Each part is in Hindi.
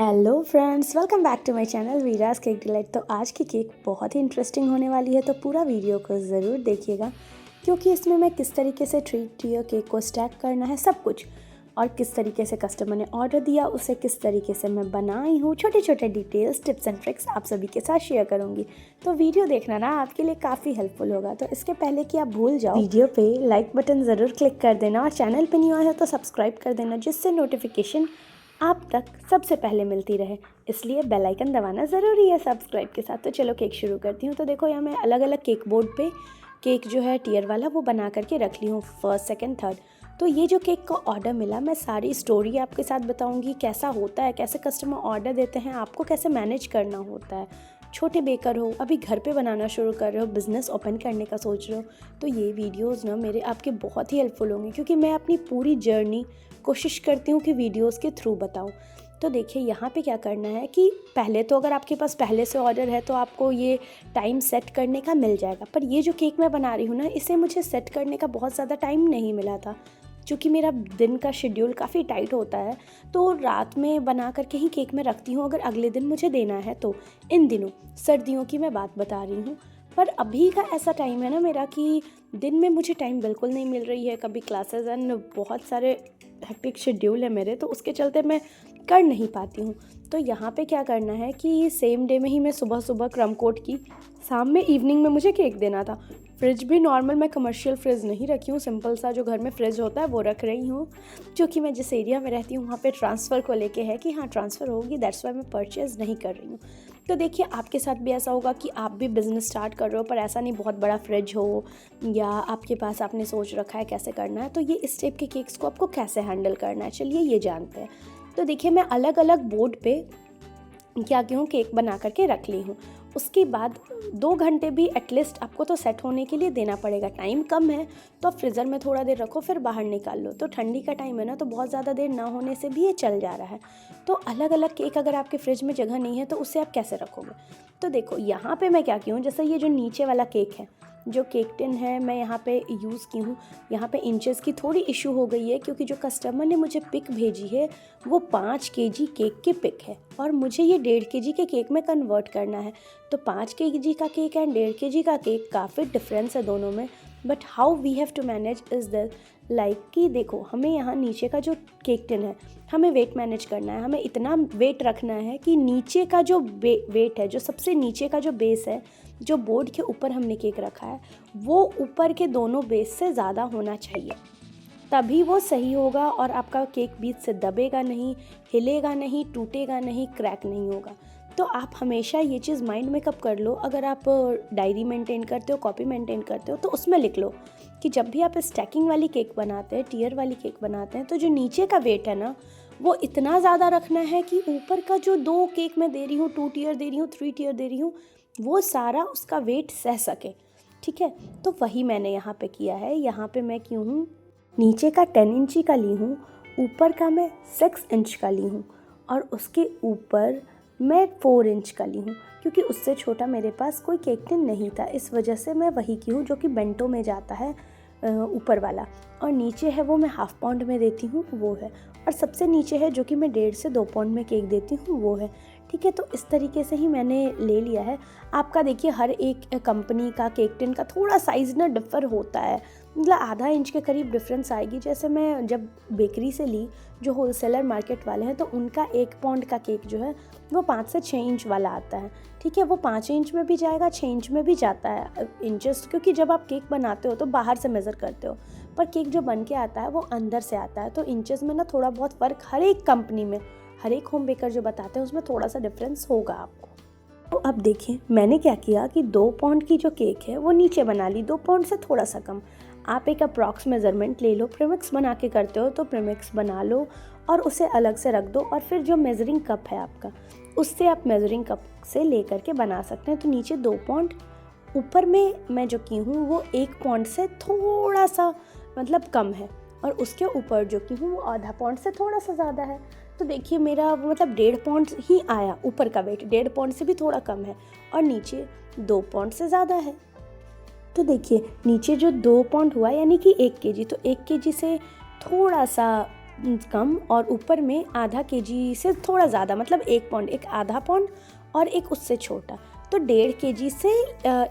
Hello friends, welcome back to my channel Viraj cake delight. तो आज की केक बहुत ही इंटरेस्टिंग होने वाली है, तो पूरा वीडियो को ज़रूर देखिएगा क्योंकि इसमें मैं किस तरीके से ट्रीट केक को स्टैक करना है सब कुछ, और किस तरीके से कस्टमर ने ऑर्डर दिया उसे किस तरीके से मैं बनाई हूँ, छोटे छोटे डिटेल्स, टिप्स एंड ट्रिक्स आप सभी के साथ शेयर करूँगी। तो वीडियो देखना ना आपके लिए काफ़ी हेल्पफुल होगा। तो इसके पहले कि आप भूल जाओ, वीडियो पे लाइक बटन ज़रूर क्लिक कर देना और चैनल पे नहीं आया है तो सब्सक्राइब कर देना, जिससे नोटिफिकेशन आप तक सबसे पहले मिलती रहे। इसलिए बेल आइकन दबाना ज़रूरी है सब्सक्राइब के साथ। तो चलो केक शुरू करती हूँ। तो देखो यहाँ मैं अलग अलग केक बोर्ड पे केक जो है टियर वाला वो बना करके रख ली हूँ, फर्स्ट सेकंड थर्ड। तो ये जो केक का ऑर्डर मिला, मैं सारी स्टोरी आपके साथ बताऊँगी, कैसा होता है, कैसे कस्टमर ऑर्डर देते हैं, आपको कैसे मैनेज करना होता है। छोटे बेकर हो, अभी घर पे बनाना शुरू कर रहे हो, बिज़नेस ओपन करने का सोच रहे हो, तो ये वीडियोस ना मेरे आपके बहुत ही हेल्पफुल होंगे क्योंकि मैं अपनी पूरी जर्नी कोशिश करती हूँ कि वीडियोस के थ्रू बताऊँ। तो देखिए यहाँ पे क्या करना है कि पहले तो अगर आपके पास पहले से ऑर्डर है तो आपको ये टाइम सेट करने का मिल जाएगा, पर ये जो केक मैं बना रही हूँ ना, इसे मुझे सेट करने का बहुत ज़्यादा टाइम नहीं मिला था क्योंकि मेरा दिन का शेड्यूल काफ़ी टाइट होता है। तो रात में बना करके ही केक में रखती हूँ अगर अगले दिन मुझे देना है तो। इन दिनों सर्दियों की मैं बात बता रही हूँ, पर अभी का ऐसा टाइम है ना मेरा कि दिन में मुझे टाइम बिल्कुल नहीं मिल रही है। कभी क्लासेस एंड बहुत सारे हेक्टिक शेड्यूल है मेरे, तो उसके चलते मैं कर नहीं पाती हूँ। तो यहाँ पे क्या करना है कि सेम डे में ही मैं सुबह सुबह क्रम कोट की, शाम में इवनिंग में मुझे केक देना था। फ्रिज भी नॉर्मल, मैं कमर्शियल फ्रिज नहीं रखी हूँ, सिंपल सा जो घर में फ्रिज होता है वो रख रही हूँ, जो कि मैं जिस एरिया में रहती हूँ वहाँ पे ट्रांसफ़र को लेके है कि हाँ ट्रांसफ़र होगी, दैट्स वाई मैं परचेज़ नहीं कर रही हूँ। तो देखिए आपके साथ भी ऐसा होगा कि आप भी बिज़नेस स्टार्ट कर रहे हो, पर ऐसा नहीं बहुत बड़ा फ्रिज हो या आपके पास आपने सोच रखा है कैसे करना है। तो ये इस टाइप के केक्स को आपको कैसे हैंडल करना है, चलिए ये जानते हैं। तो देखिए मैं अलग अलग बोर्ड पे क्या की हूँ, केक बना करके रख ली हूँ। उसके बाद 2 घंटे भी एटलीस्ट आपको तो सेट होने के लिए देना पड़ेगा। टाइम कम है तो आप फ्रीज़र में थोड़ा देर रखो, फिर बाहर निकाल लो। तो ठंडी का टाइम है ना, तो बहुत ज़्यादा देर ना होने से भी ये चल जा रहा है। तो अलग अलग केक अगर आपके फ्रिज में जगह नहीं है तो उससे आप कैसे रखोगे। तो देखो यहाँ पे मैं क्या की हूँ, जैसे ये जो नीचे वाला केक है, जो केक टिन है, मैं यहाँ पे यूज़ की हूँ। यहाँ पे इंचेस की थोड़ी इशू हो गई है क्योंकि जो कस्टमर ने मुझे पिक भेजी है वो 5 केजी केक की पिक है और मुझे ये 1.5 केजी के केक में कन्वर्ट करना है। तो 5 केजी का केक एंड 1.5 केजी का केक, काफ़ी डिफरेंस है दोनों में। But how we have to manage is the like कि देखो हमें यहाँ नीचे का जो केक टिन है, हमें वेट मैनेज करना है। हमें इतना वेट रखना है कि नीचे का जो वेट है, जो सबसे नीचे का जो बेस है, जो बोर्ड के ऊपर हमने केक रखा है, वो ऊपर के दोनों बेस से ज़्यादा होना चाहिए, तभी वो सही होगा और आपका केक बीच से दबेगा नहीं, हिलेगा नहीं, टूटेगा नहीं, क्रैक नहीं होगा। तो आप हमेशा ये चीज़ माइंड में कब कर लो, अगर आप डायरी मेंटेन करते हो, कॉपी मेंटेन करते हो, तो उसमें लिख लो कि जब भी आप स्टैकिंग वाली केक बनाते हैं, टियर वाली केक बनाते हैं, तो जो नीचे का वेट है ना, वो इतना ज़्यादा रखना है कि ऊपर का जो 2 केक मैं दे रही हूँ, 2 टियर दे रही हूँ, 3 टियर दे रही हूँ, वो सारा उसका वेट सह सके। ठीक है, तो वही मैंने यहाँ पे किया है। यहाँ पे मैं क्यों हूँ, नीचे का 10 इंची का ली हूँ, ऊपर का मैं 6 इंच का ली हूँ और उसके ऊपर मैं 4 इंच का ली हूँ क्योंकि उससे छोटा मेरे पास कोई केक टिन नहीं था। इस वजह से मैं वही की हूँ जो कि बेंटो में जाता है, ऊपर वाला, और नीचे है वो मैं हाफ पाउंड में देती हूँ, वो है। और सबसे नीचे है जो कि मैं 1.5 से 2 पाउंड में केक देती हूँ, वो है। ठीक है, तो इस तरीके से ही मैंने ले लिया है। आपका देखिए हर एक कंपनी का केक टिन का थोड़ा साइज़ ना डिफ़र होता है, मतलब आधा इंच के करीब डिफरेंस आएगी। जैसे मैं जब बेकरी से ली, जो होलसेलर मार्केट वाले हैं, तो उनका 1 पाउंड का केक जो है वो 5 से 6 इंच वाला आता है। ठीक है, वो 5 इंच में भी जाएगा, 6 इंच में भी जाता है इंचेस, क्योंकि जब आप केक बनाते हो तो बाहर से मेज़र करते हो, पर केक जो बन के आता है वो अंदर से आता है। तो इंचेस में ना थोड़ा बहुत फ़र्क हर एक कंपनी में, हर एक होम बेकर जो बताते हैं उसमें थोड़ा सा डिफरेंस होगा आपको। तो अब देखिए मैंने क्या किया कि 2 पाउंड की जो केक है वो नीचे बना ली, 2 पाउंड से थोड़ा सा कम। आप एक अप्रॉक्स मेज़रमेंट ले लो, प्रीमिक्स बना के करते हो तो प्रीमिक्स बना लो और उसे अलग से रख दो, और फिर जो मेज़रिंग कप है आपका, उससे आप मेज़रिंग कप से ले करके बना सकते हैं। तो नीचे 2 पाउंड, ऊपर में मैं जो की हूँ वो 1 पाउंड से थोड़ा सा मतलब कम है, और उसके ऊपर जो की हूँ वो आधा पाउंड से थोड़ा सा ज़्यादा है। तो देखिए मेरा मतलब 1.5 पाउंड ही आया, ऊपर का वेट 1.5 पाउंड से भी थोड़ा कम है और नीचे 2 पाउंड से ज़्यादा है। तो देखिए नीचे जो 2 पाउंड हुआ यानी कि 1 केजी, तो 1 केजी से थोड़ा सा कम और ऊपर में आधा केजी से थोड़ा ज़्यादा, मतलब 1 पाउंड, एक आधा पाउंड और एक उससे छोटा, तो 1.5 केजी से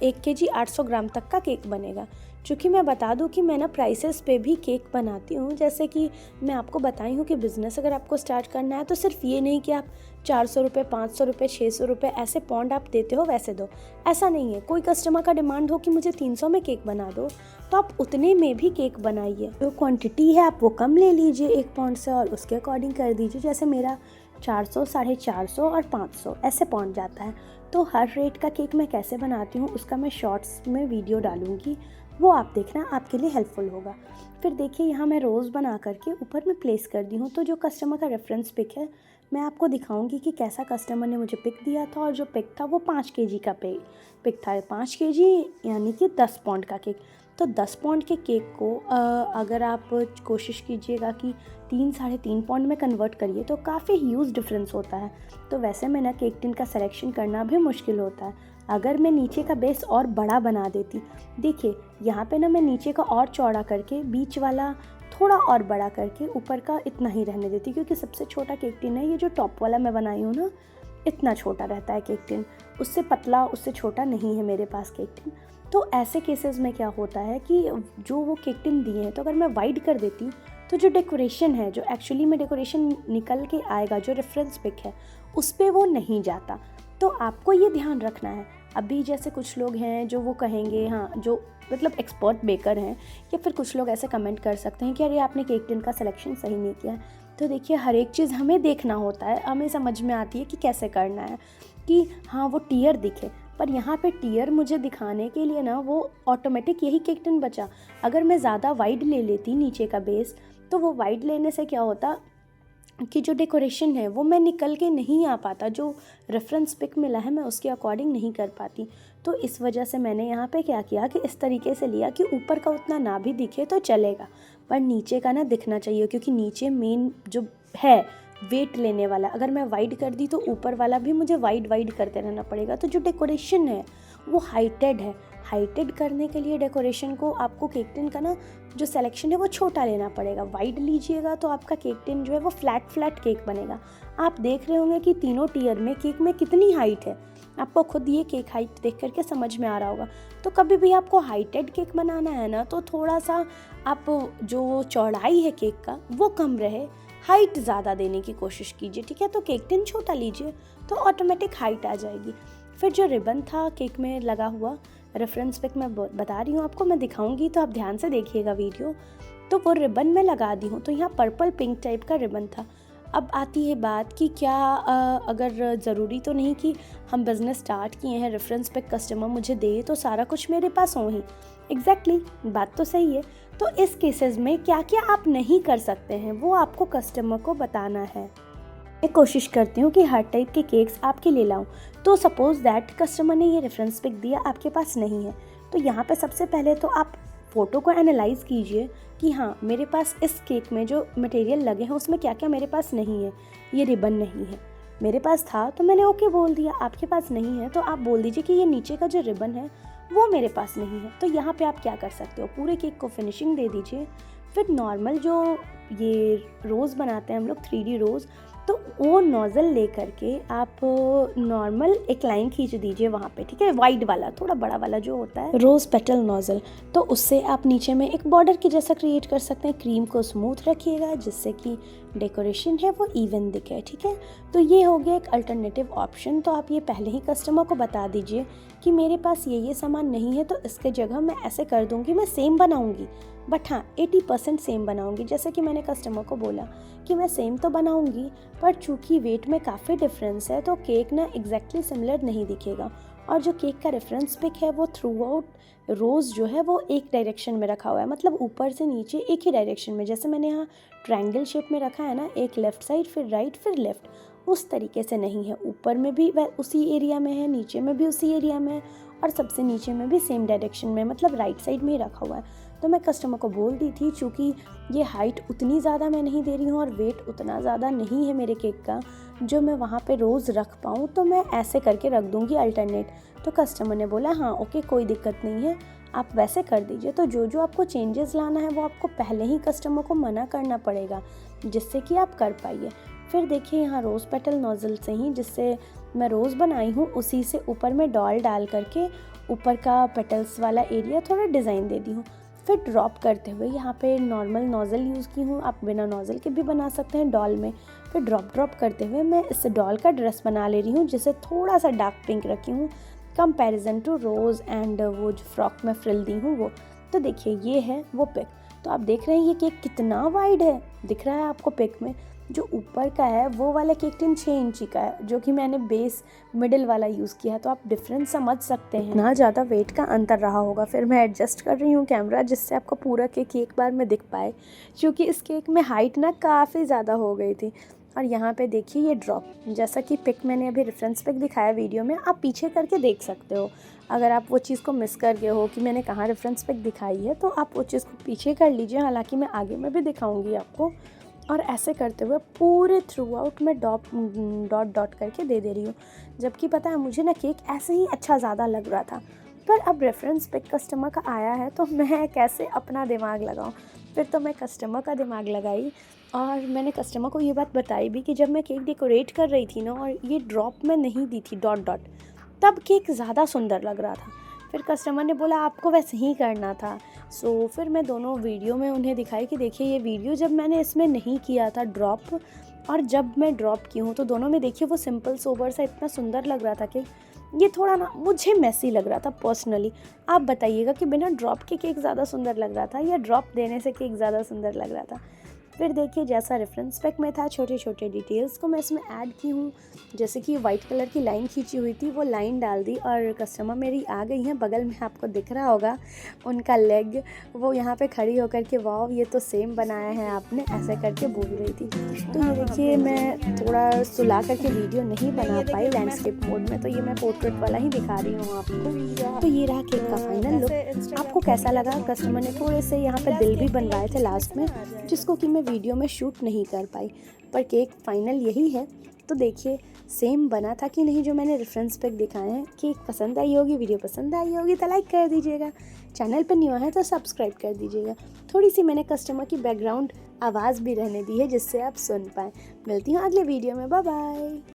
1 केजी 800 ग्राम तक का केक बनेगा। चूँकि मैं बता दूँ कि मैं ना प्राइसेस पे भी केक बनाती हूँ, जैसे कि मैं आपको बताई हूँ कि बिज़नेस अगर आपको स्टार्ट करना है तो सिर्फ ये नहीं कि आप 400 रुपये, 500 रुपये, 600 रुपये ऐसे पाउंड आप देते हो वैसे दो, ऐसा नहीं है। कोई कस्टमर का डिमांड हो कि मुझे 300 में केक बना दो, तो आप उतने में भी केक बनाइए। जो क्वांटिटी है आप वो कम ले लीजिए 1 पाउंड से और उसके अकॉर्डिंग कर दीजिए। जैसे मेरा 400, 450 और 500 ऐसे पाउंड जाता है। तो हर रेट का केक मैं कैसे बनाती हूँ उसका मैं शॉर्ट्स में वीडियो डालूँगी, वो आप देखना, आपके लिए हेल्पफुल होगा। फिर देखिए यहाँ मैं रोज़ बना करके ऊपर में प्लेस कर दी हूँ। तो जो कस्टमर का रेफरेंस पिक है मैं आपको दिखाऊंगी कि कैसा कस्टमर ने मुझे पिक दिया था, और जो पिक था वो 5 केजी का पिक था। 5 केजी यानी कि 10 पाउंड का केक। तो 10 पाउंड के केक को अगर आप कोशिश कीजिएगा कि 3-3.5 पाउंड में कन्वर्ट करिए तो काफ़ी ह्यूज डिफरेंस होता है। तो वैसे में ना केक टिन का सिलेक्शन करना भी मुश्किल होता है। अगर मैं नीचे का बेस और बड़ा बना देती, देखिए यहाँ पे ना मैं नीचे का और चौड़ा करके बीच वाला थोड़ा और बड़ा करके ऊपर का इतना ही रहने देती, क्योंकि सबसे छोटा केक टिन है ये जो टॉप वाला मैं बनाई हूँ ना, इतना छोटा रहता है केक टिन, उससे पतला उससे छोटा नहीं है मेरे पास केक टिन। तो ऐसे केसेस में क्या होता है कि जो वो केक टिन दिए हैं तो अगर मैं वाइड कर देती तो जो डेकोरेशन है, जो एक्चुअली में डेकोरेशन निकल के आएगा, जो रेफरेंस पिक है उस पर वो नहीं जाता। तो आपको ये ध्यान रखना है। अभी जैसे कुछ लोग हैं जो वो कहेंगे, हाँ जो मतलब एक्सपर्ट बेकर हैं, या फिर कुछ लोग ऐसे कमेंट कर सकते हैं कि अरे आपने केक टिन का सिलेक्शन सही नहीं किया है। तो देखिए हर एक चीज़ हमें देखना होता है, हमें समझ में आती है कि कैसे करना है कि हाँ वो टियर दिखे। पर यहाँ पे टियर मुझे दिखाने के लिए ना वो ऑटोमेटिक यही केक टिन बचा। अगर मैं ज़्यादा वाइड ले लेती नीचे का बेस, तो वो वाइड लेने से क्या होता कि जो डेकोरेशन है वो मैं निकल के नहीं आ पाता, जो रेफरेंस पिक मिला है मैं उसके अकॉर्डिंग नहीं कर पाती। तो इस वजह से मैंने यहाँ पे क्या किया कि इस तरीके से लिया कि ऊपर का उतना ना भी दिखे तो चलेगा, पर नीचे का ना दिखना चाहिए, क्योंकि नीचे मेन जो है वेट लेने वाला, अगर मैं वाइड कर दी तो ऊपर वाला भी मुझे वाइड करते रहना पड़ेगा। तो जो डेकोरेशन है वो हाइटेड है, हाइटेड करने के लिए डेकोरेशन को आपको केक टिन का ना जो सिलेक्शन है वो छोटा लेना पड़ेगा। वाइड लीजिएगा तो आपका केक टिन जो है वो फ्लैट केक बनेगा। आप देख रहे होंगे कि तीनों टियर में केक में कितनी हाइट है, आपको खुद ये केक हाइट देख करके समझ में आ रहा होगा। तो कभी भी आपको हाइटेड केक बनाना है ना, तो थोड़ा सा आप जो चौड़ाई है केक का वो कम रहे, हाइट ज़्यादा देने की कोशिश कीजिए, ठीक है। तो केक टिन छोटा लीजिए तो ऑटोमेटिक हाइट आ जाएगी। फिर जो रिबन था केक में लगा हुआ, रेफरेंस पिक मैं बता रही हूँ आपको, मैं दिखाऊंगी तो आप ध्यान से देखिएगा वीडियो। तो वो रिबन मैं लगा दी हूँ, तो यहाँ पर्पल पिंक टाइप का रिबन था। अब आती है बात कि क्या अगर ज़रूरी तो नहीं कि हम बिज़नेस स्टार्ट किए हैं, रेफरेंस पिक कस्टमर मुझे दे तो सारा कुछ मेरे पास हो ही। एग्जैक्टली, बात तो सही है। तो इस केसेस में क्या क्या आप नहीं कर सकते हैं वो आपको कस्टमर को बताना है। मैं कोशिश करती हूँ कि हर टाइप के केक्स आपके लिए लाऊं। तो सपोज़ दैट कस्टमर ने ये रेफरेंस पिक दिया, आपके पास नहीं है, तो यहाँ पे सबसे पहले तो आप फ़ोटो को एनालाइज़ कीजिए कि हाँ मेरे पास इस केक में जो मटेरियल लगे हैं उसमें क्या क्या मेरे पास नहीं है। ये रिबन नहीं है, मेरे पास था तो मैंने ओके बोल दिया। आपके पास नहीं है तो आप बोल दीजिए कि ये नीचे का जो रिबन है वो मेरे पास नहीं है। तो यहाँ पे आप क्या कर सकते हो, पूरे केक को फिनिशिंग दे दीजिए। फिर नॉर्मल जो ये रोज़ बनाते हैं हम लोग 3D रोज़, तो वो नोज़ल ले करके आप नॉर्मल एक लाइन खींच दीजिए वहाँ पे, ठीक है। वाइड वाला, थोड़ा बड़ा वाला जो होता है रोज़ पेटल नोज़ल, तो उससे आप नीचे में एक बॉर्डर की जैसा क्रिएट कर सकते हैं। क्रीम को स्मूथ रखिएगा जिससे कि डेकोरेशन है वो इवन दिखे, ठीक है। तो ये हो गया एक अल्टरनेटिव ऑप्शन। तो आप ये पहले ही कस्टमर को बता दीजिए कि मेरे पास ये सामान नहीं है, तो इसके जगह मैं ऐसे कर दूँगी, मैं सेम बनाऊँगी बट हाँ 80% सेम बनाऊँगी। जैसे कि मैंने कस्टमर को बोला कि मैं सेम तो बनाऊँगी, पर चूँकि वेट में काफ़ी डिफरेंस है तो केक ना एग्जैक्टली सिमिलर नहीं दिखेगा। और जो केक का रेफरेंस पिक है वो थ्रू आउट रोज़ जो है वो एक डायरेक्शन में रखा हुआ है, मतलब ऊपर से नीचे एक ही डायरेक्शन में। जैसे मैंने यहाँ ट्रायंगल शेप में रखा है ना, एक लेफ़्ट साइड फिर राइट फिर लेफ़्ट, उस तरीके से नहीं है। ऊपर में भी वह उसी एरिया में है, नीचे में भी उसी एरिया में है, और सबसे नीचे में भी सेम डायरेक्शन में, मतलब राइट साइड में ही रखा हुआ है। तो मैं कस्टमर को बोल दी थी चूँकि ये हाइट उतनी ज़्यादा मैं नहीं दे रही हूँ और वेट उतना ज़्यादा नहीं है मेरे केक का जो मैं वहाँ पे रोज़ रख पाऊँ, तो मैं ऐसे करके रख दूँगी अल्टरनेट। तो कस्टमर ने बोला हाँ ओके कोई दिक्कत नहीं है, आप वैसे कर दीजिए। तो जो जो आपको चेंजेस लाना है वो आपको पहले ही कस्टमर को मना करना पड़ेगा, जिससे कि आप कर पाइए। फिर देखिए यहाँ रोज़ पेटल नोज़ल से ही, जिससे मैं रोज़ बनाई हूँ, उसी से ऊपर में डॉल डाल करके ऊपर का पेटल्स वाला एरिया थोड़ा डिज़ाइन दे दी हूँ। फिर ड्रॉप करते हुए यहाँ पे नॉर्मल नोज़ल यूज़ की हूँ, आप बिना नोज़ल के भी बना सकते हैं डॉल में। फिर ड्रॉप करते हुए मैं इस डॉल का ड्रेस बना ले रही हूँ, जिसे थोड़ा सा डार्क पिंक रखी हूँ कंपैरिजन टू रोज़ एंड वो जो फ्रॉक में फ्रिल दी हूँ वो। तो देखिए ये है वो पिक। तो आप देख रहे हैं ये केक कितना वाइड है, दिख रहा है आपको पिक में। जो ऊपर का है वो वाला केक टिन 6 इंची का है, जो कि मैंने बेस मिडिल वाला यूज़ किया है। तो आप डिफरेंस समझ सकते हैं, ना ज़्यादा वेट का अंतर रहा होगा। फिर मैं एडजस्ट कर रही हूँ कैमरा, जिससे आपको पूरा केक एक बार में दिख पाए, क्योंकि इस केक में हाइट ना काफ़ी ज़्यादा हो गई थी। और यहाँ पे देखिए ये ड्रॉप, जैसा कि पिक मैंने अभी रेफरेंस पिक दिखाया वीडियो में, आप पीछे करके देख सकते हो। अगर आप वो चीज़ को मिस कर गए हो कि मैंने कहाँ रेफरेंस पिक दिखाई है, तो आप वो चीज़ को पीछे कर लीजिए। हालांकि मैं आगे में भी दिखाऊंगी आपको। और ऐसे करते हुए पूरे थ्रू आउट में डॉट करके दे रही हूँ। जबकि पता है मुझे ना केक ऐसे ही अच्छा ज़्यादा लग रहा था, पर अब रेफरेंस पिक कस्टमर का आया है तो मैं कैसे अपना दिमाग लगाऊँ। फिर तो मैं कस्टमर का दिमाग लगाई, और मैंने कस्टमर को ये बात बताई भी कि जब मैं केक डेकोरेट कर रही थी ना, और ये ड्रॉप में नहीं दी थी डॉट, तब केक ज़्यादा सुंदर लग रहा था। फिर कस्टमर ने बोला आपको वैसे ही करना था। सो फिर मैं दोनों वीडियो में उन्हें दिखाई कि देखिए ये वीडियो जब मैंने इसमें नहीं किया था ड्रॉप, और जब मैं ड्रॉप की हूँ, तो दोनों में देखिए वो सिंपल सोबर सा इतना सुंदर लग रहा था कि ये थोड़ा ना मुझे मैसी लग रहा था पर्सनली। आप बताइएगा कि बिना ड्रॉप के केक ज़्यादा सुंदर लग रहा था या ड्रॉप देने से केक ज़्यादा सुंदर लग रहा था। फिर देखिए जैसा रेफरेंस पिक में था, छोटे छोटे डिटेल्स को मैं इसमें ऐड की हूँ। जैसे कि वाइट कलर की लाइन खींची हुई थी, वो लाइन डाल दी। और कस्टमर मेरी आ गई हैं, बगल में आपको दिख रहा होगा उनका लेग, वो यहाँ पे खड़ी होकर के वाव ये तो सेम बनाया है आपने, ऐसे करके बोल रही थी। तो ये देखिए मैं थोड़ा सुला करके वीडियो नहीं बना पाई लैंडस्केप मोड में, तो ये मैं पोर्ट्रेट वाला ही दिखा रही हूँ आपको। तो ये रहा केक का फाइनल लुक। आपको कैसा लगा? कस्टमर ने थोड़े से यहाँ पे दिल भी बनवाए थे लास्ट में, जिसको कि मैं वीडियो में शूट नहीं कर पाई, पर केक फाइनल यही है। तो देखिए सेम बना था कि नहीं जो मैंने रेफरेंस पिक दिखाए हैं। केक पसंद आई होगी, वीडियो पसंद आई होगी तो लाइक कर दीजिएगा, चैनल पर न्यू है तो सब्सक्राइब कर दीजिएगा। थोड़ी सी मैंने कस्टमर की बैकग्राउंड आवाज़ भी रहने दी है, जिससे आप सुन पाएँ। मिलती हूँ अगले वीडियो में, बाय बाय।